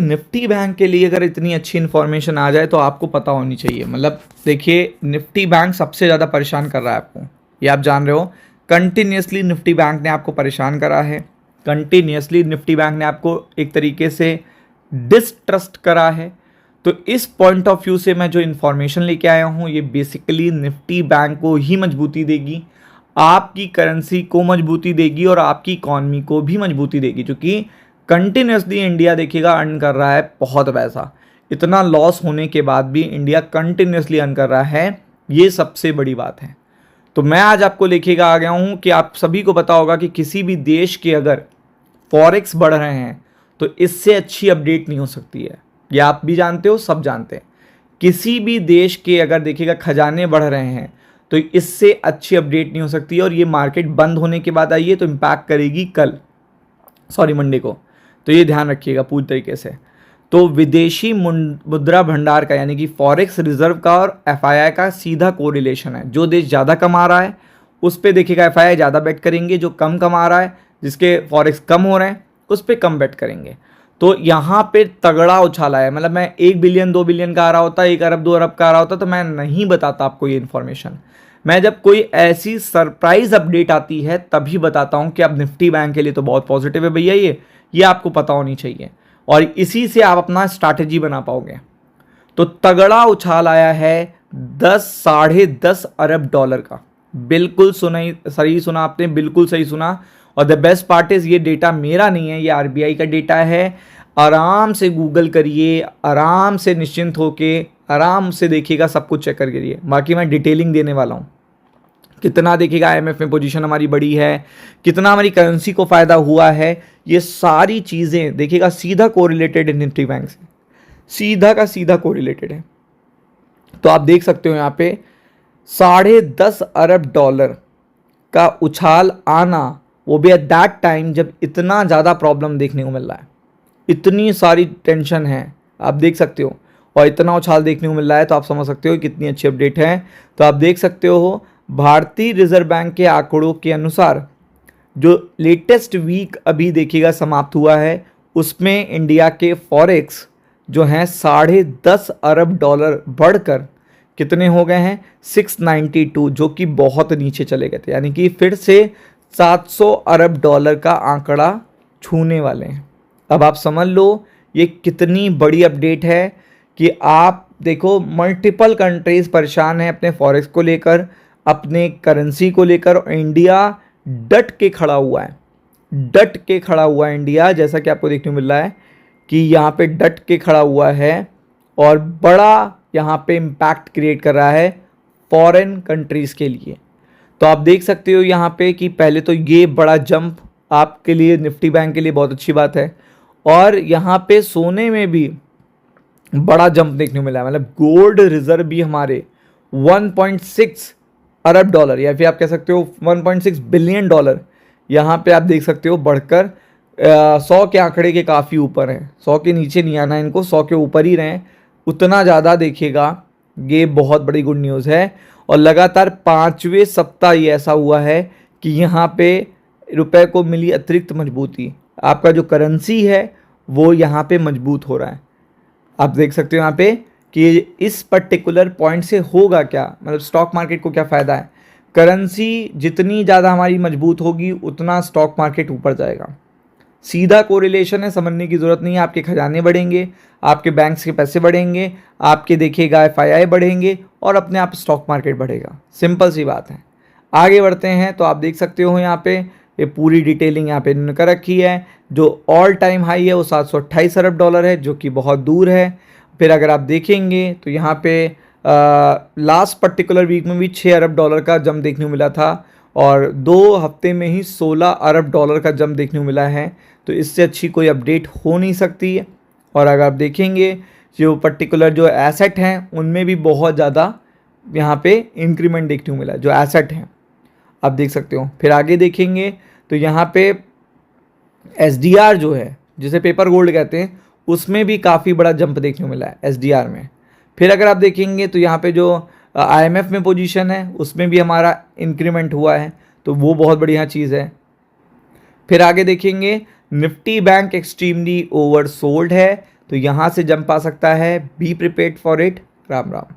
Nifty bank के लिए अगर इतनी अच्छी इन्फॉर्मेशन आ जाए तो आपको पता होनी चाहिए। मतलब देखिए, निफ्टी बैंक सबसे ज़्यादा परेशान कर रहा है आपको, ये आप जान रहे हो। कंटिन्यूसली निफ्टी बैंक ने आपको परेशान करा है, कंटिन्यूसली निफ्टी बैंक ने आपको एक तरीके से डिसट्रस्ट करा है। तो इस पॉइंट ऑफ व्यू से मैं जो इन्फॉर्मेशन लेके आया हूँ, ये बेसिकली निफ्टी बैंक को ही मजबूती देगी, आपकी करेंसी को मजबूती देगी और आपकी इकॉनमी को भी मजबूती देगी। क्योंकि कंटिन्यूसली इंडिया देखिएगा अर्न कर रहा है बहुत पैसा, इतना लॉस होने के बाद भी इंडिया कंटिन्यूसली अर्न कर रहा है, ये सबसे बड़ी बात है। तो मैं आज आपको लेके आ गया हूँ कि आप सभी को पता होगा कि किसी भी देश के अगर फॉरेक्स बढ़ रहे हैं तो इससे अच्छी अपडेट नहीं हो सकती है। ये आप भी जानते हो, सब जानते हैं। किसी भी देश के अगर देखिएगा खजाने बढ़ रहे हैं तो इससे अच्छी अपडेट नहीं हो सकती है। और ये मार्केट बंद होने के बाद आई है तो इम्पैक्ट करेगी मंडे को, तो ये ध्यान रखिएगा पूरी तरीके से। तो विदेशी मुद्रा भंडार का यानी कि फॉरेक्स रिजर्व का और एफआईआई का सीधा कोरिलेशन है। जो देश ज़्यादा कमा रहा है उस पर देखिएगा एफआईआई ज़्यादा बेट करेंगे, जो कम कमा रहा है, जिसके फॉरेक्स कम हो रहे हैं, उस पर कम बेट करेंगे। तो यहाँ पे तगड़ा उछाला है। मतलब मैं 1 बिलियन 2 बिलियन का आ रहा होता, 1 अरब 2 अरब का आ रहा होता तो मैं नहीं बताता आपको ये इन्फॉर्मेशन। मैं जब कोई ऐसी सरप्राइज अपडेट आती है तभी बताता हूँ कि अब निफ्टी बैंक के लिए तो बहुत पॉजिटिव है भैया, ये आपको पता होनी चाहिए और इसी से आप अपना स्ट्रैटेजी बना पाओगे। तो तगड़ा उछाल आया है 10-10.5 अरब डॉलर का। बिल्कुल सही सुना आपने, बिल्कुल सही सुना। और द बेस्ट पार्ट इज ये डेटा मेरा नहीं है, ये आरबीआई का डेटा है। आराम से गूगल करिए, आराम से निश्चिंत होके आराम से देखिएगा, सब कुछ चेक करके करिए। बाकी मैं डिटेलिंग देने वाला हूँ, कितना देखिएगा आईएमएफ में पोजीशन हमारी बड़ी है, कितना हमारी करेंसी को फ़ायदा हुआ है, ये सारी चीज़ें देखिएगा सीधा कोरिलेटेड है निफ्टी बैंक से, सीधा का सीधा कोरिलेटेड है। तो आप देख सकते हो यहाँ पे 10.5 अरब डॉलर का उछाल आना, वो भी एट दैट टाइम जब इतना ज़्यादा प्रॉब्लम देखने को मिल रहा है, इतनी सारी टेंशन है, आप देख सकते हो, और इतना उछाल देखने को मिल रहा है। तो आप समझ सकते हो कितनी अच्छी अपडेट है। तो आप देख सकते हो भारतीय रिजर्व बैंक के आंकड़ों के अनुसार जो लेटेस्ट वीक अभी देखिएगा समाप्त हुआ है, उसमें इंडिया के फॉरेक्स जो हैं 10.5 अरब डॉलर बढ़कर कितने हो गए हैं 692, जो कि बहुत नीचे चले गए थे। यानी कि फिर से 700 अरब डॉलर का आंकड़ा छूने वाले हैं। अब आप समझ लो ये कितनी बड़ी अपडेट है कि आप देखो मल्टीपल कंट्रीज परेशान हैं अपने फॉरेक्स को लेकर, अपने करेंसी को लेकर, और इंडिया डट के खड़ा हुआ है, डट के खड़ा हुआ है इंडिया। जैसा कि आपको देखने को मिल रहा है कि यहाँ पे डट के खड़ा हुआ है और बड़ा यहाँ पे इम्पैक्ट क्रिएट कर रहा है फॉरेन कंट्रीज़ के लिए। तो आप देख सकते हो यहाँ पे कि पहले तो ये बड़ा जंप आपके लिए निफ्टी बैंक के लिए बहुत अच्छी बात है, और यहाँ पे सोने में भी बड़ा जंप देखने को मिला है। मतलब गोल्ड रिजर्व भी हमारे 1.6 अरब डॉलर या फिर आप कह सकते हो 1.6 बिलियन डॉलर यहाँ पे आप देख सकते हो बढ़कर 100 के आंकड़े के काफ़ी ऊपर है। 100 के नीचे नहीं आना इनको, 100 के ऊपर ही रहें, उतना ज़्यादा देखिएगा, ये बहुत बड़ी गुड न्यूज़ है। और लगातार 5वें सप्ताह ये ऐसा हुआ है कि यहाँ पे रुपए को मिली अतिरिक्त मजबूती, आपका जो करेंसी है वो यहाँ पे मजबूत हो रहा है। आप देख सकते हो यहाँ पे कि इस पर्टिकुलर पॉइंट से होगा क्या, मतलब स्टॉक मार्केट को क्या फ़ायदा है। करेंसी जितनी ज़्यादा हमारी मजबूत होगी उतना स्टॉक मार्केट ऊपर जाएगा, सीधा कोरिलेशन है, समझने की ज़रूरत नहीं है। आपके खजाने बढ़ेंगे, आपके बैंक्स के पैसे बढ़ेंगे, आपके देखिएगा एफआईआई बढ़ेंगे और अपने आप स्टॉक मार्केट बढ़ेगा। सिंपल सी बात है। आगे बढ़ते हैं तो आप देख सकते हो यहाँ पे ये पूरी डिटेलिंग यहाँ पे इन्होंने कर रखी है। जो ऑल टाइम हाई है वो 728 अरब डॉलर है, जो कि बहुत दूर है। फिर अगर आप देखेंगे तो यहाँ पे लास्ट पर्टिकुलर वीक में भी 6 अरब डॉलर का जंप देखने को मिला था, और 2 हफ्ते में ही 16 अरब डॉलर का जंप देखने को मिला है। तो इससे अच्छी कोई अपडेट हो नहीं सकती है। और अगर आप देखेंगे जो पर्टिकुलर जो एसेट हैं उनमें भी बहुत ज़्यादा यहाँ पे इंक्रीमेंट देखने को मिला, जो एसेट हैं आप देख सकते हो। फिर आगे देखेंगे तो यहाँ पे एसडीआर जो है, जिसे पेपर गोल्ड कहते हैं, उसमें भी काफ़ी बड़ा जंप देखने को मिला है एसडीआर में। फिर अगर आप देखेंगे तो यहाँ पे जो आईएमएफ में पोजीशन है उसमें भी हमारा इंक्रीमेंट हुआ है, तो वो बहुत बढ़िया चीज़ है। फिर आगे देखेंगे निफ्टी बैंक एक्सट्रीमली ओवरसोल्ड है, तो यहाँ से जंप आ सकता है, be prepared for it. Ram Ram.